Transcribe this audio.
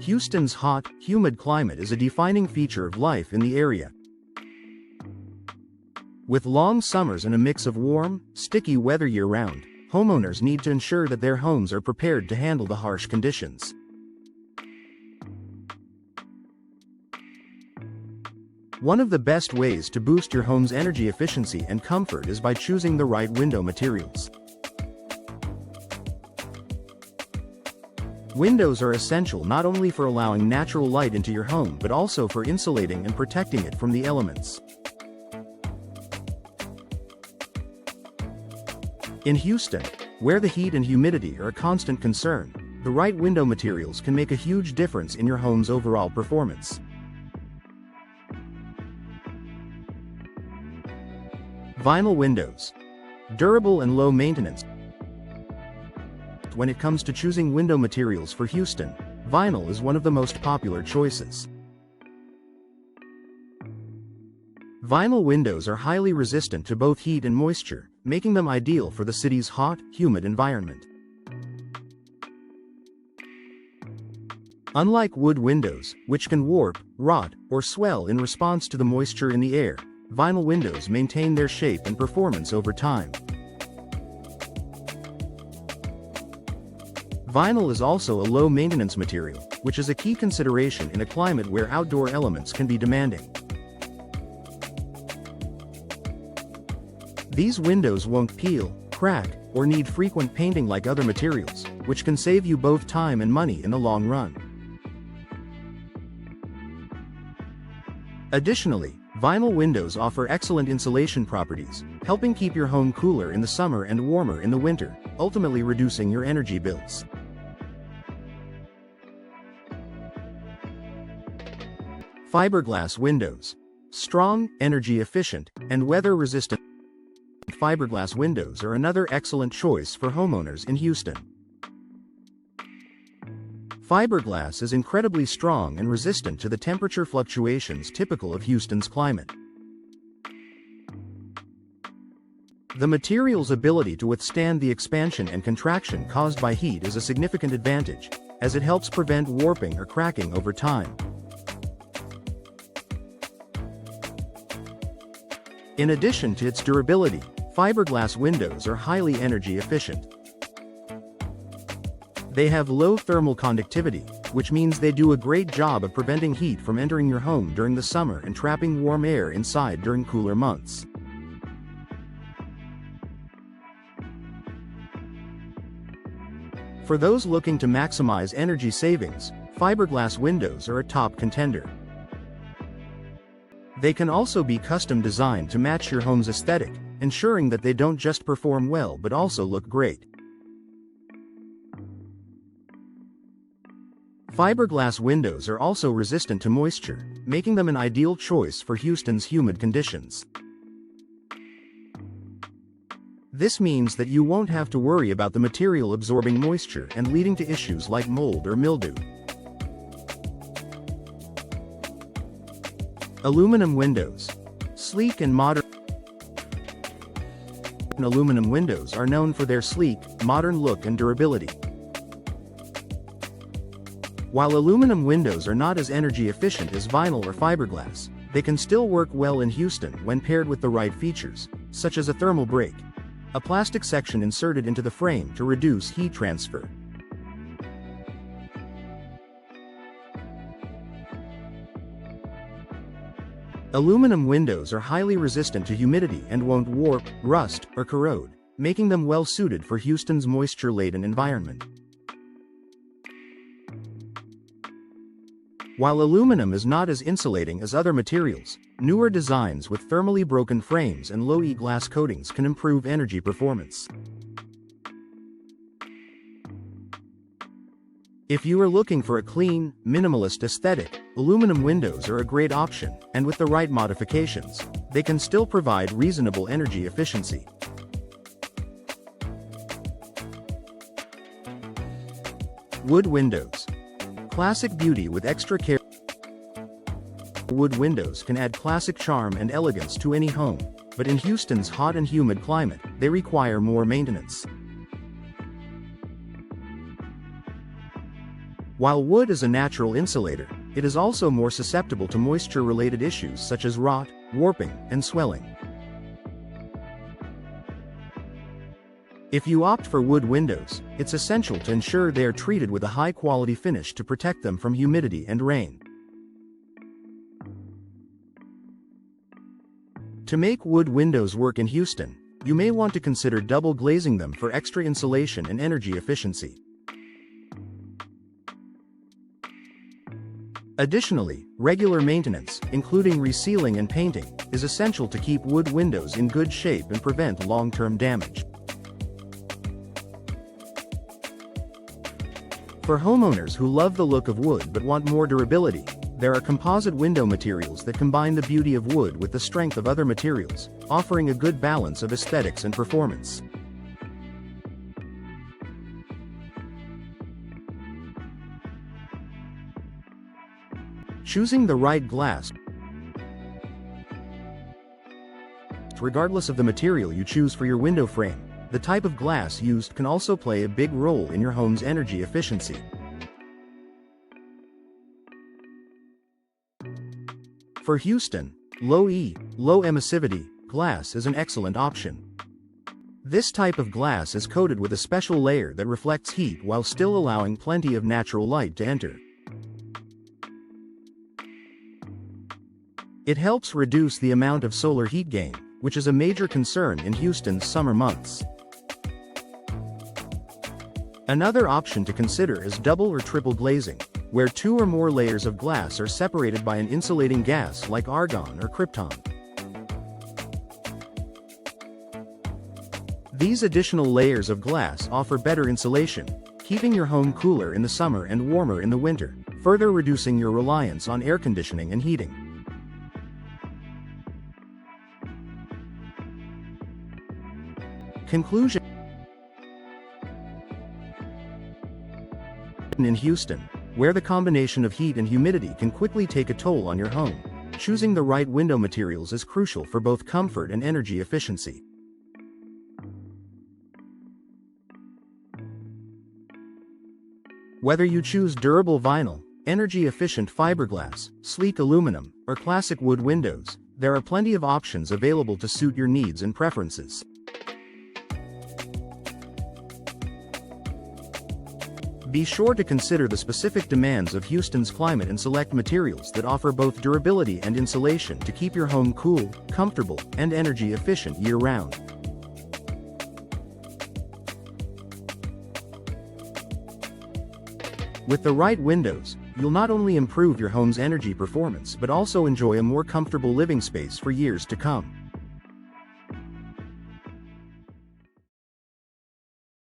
Houston's hot, humid climate is a defining feature of life in the area. With long summers and a mix of warm, sticky weather year-round, homeowners need to ensure that their homes are prepared to handle the harsh conditions. One of the best ways to boost your home's energy efficiency and comfort is by choosing the right window materials. Windows are essential not only for allowing natural light into your home but also for insulating and protecting it from the elements. In Houston, where the heat and humidity are a constant concern, the right window materials can make a huge difference in your home's overall performance. Vinyl windows. Durable and low maintenance. When it comes to choosing window materials for Houston, vinyl is one of the most popular choices. Vinyl windows are highly resistant to both heat and moisture, making them ideal for the city's hot, humid environment. Unlike wood windows, which can warp, rot, or swell in response to the moisture in the air, vinyl windows maintain their shape and performance over time. Vinyl is also a low-maintenance material, which is a key consideration in a climate where outdoor elements can be demanding. These windows won't peel, crack, or need frequent painting like other materials, which can save you both time and money in the long run. Additionally, vinyl windows offer excellent insulation properties, helping keep your home cooler in the summer and warmer in the winter, ultimately reducing your energy bills. Fiberglass windows. Strong, energy-efficient, and weather-resistant fiberglass windows are another excellent choice for homeowners in Houston. Fiberglass is incredibly strong and resistant to the temperature fluctuations typical of Houston's climate. The material's ability to withstand the expansion and contraction caused by heat is a significant advantage, as it helps prevent warping or cracking over time. In addition to its durability, fiberglass windows are highly energy efficient. They have low thermal conductivity, which means they do a great job of preventing heat from entering your home during the summer and trapping warm air inside during cooler months. For those looking to maximize energy savings, fiberglass windows are a top contender. They can also be custom designed to match your home's aesthetic, ensuring that they don't just perform well but also look great. Fiberglass windows are also resistant to moisture, making them an ideal choice for Houston's humid conditions. This means that you won't have to worry about the material absorbing moisture and leading to issues like mold or mildew. Aluminum windows. Sleek and modern aluminum windows are known for their sleek, modern look and durability. While aluminum windows are not as energy efficient as vinyl or fiberglass, they can still work well in Houston when paired with the right features, such as a thermal break, a plastic section inserted into the frame to reduce heat transfer. Aluminum windows are highly resistant to humidity and won't warp, rust, or corrode, making them well suited for Houston's moisture-laden environment. While aluminum is not as insulating as other materials, newer designs with thermally broken frames and low-E glass coatings can improve energy performance. If you are looking for a clean, minimalist aesthetic, aluminum windows are a great option, and with the right modifications, they can still provide reasonable energy efficiency. Wood windows. Classic beauty with extra care. Wood windows can add classic charm and elegance to any home, but in Houston's hot and humid climate, they require more maintenance. While wood is a natural insulator, it is also more susceptible to moisture-related issues such as rot, warping, and swelling. If you opt for wood windows, it's essential to ensure they are treated with a high-quality finish to protect them from humidity and rain. To make wood windows work in Houston, you may want to consider double glazing them for extra insulation and energy efficiency. Additionally, regular maintenance, including resealing and painting, is essential to keep wood windows in good shape and prevent long-term damage. For homeowners who love the look of wood but want more durability, there are composite window materials that combine the beauty of wood with the strength of other materials, offering a good balance of aesthetics and performance. Choosing the right glass. Regardless of the material you choose for your window frame, the type of glass used can also play a big role in your home's energy efficiency. For Houston, low-E, low-emissivity glass is an excellent option. This type of glass is coated with a special layer that reflects heat while still allowing plenty of natural light to enter. It helps reduce the amount of solar heat gain, which is a major concern in Houston's summer months. Another option to consider is double or triple glazing, where 2 or more layers of glass are separated by an insulating gas like argon or krypton. These additional layers of glass offer better insulation, keeping your home cooler in the summer and warmer in the winter, further reducing your reliance on air conditioning and heating. Conclusion. In Houston, where the combination of heat and humidity can quickly take a toll on your home, choosing the right window materials is crucial for both comfort and energy efficiency. Whether you choose durable vinyl, energy-efficient fiberglass, sleek aluminum, or classic wood windows, there are plenty of options available to suit your needs and preferences. Be sure to consider the specific demands of Houston's climate and select materials that offer both durability and insulation to keep your home cool, comfortable, and energy efficient year-round. With the right windows, you'll not only improve your home's energy performance but also enjoy a more comfortable living space for years to come.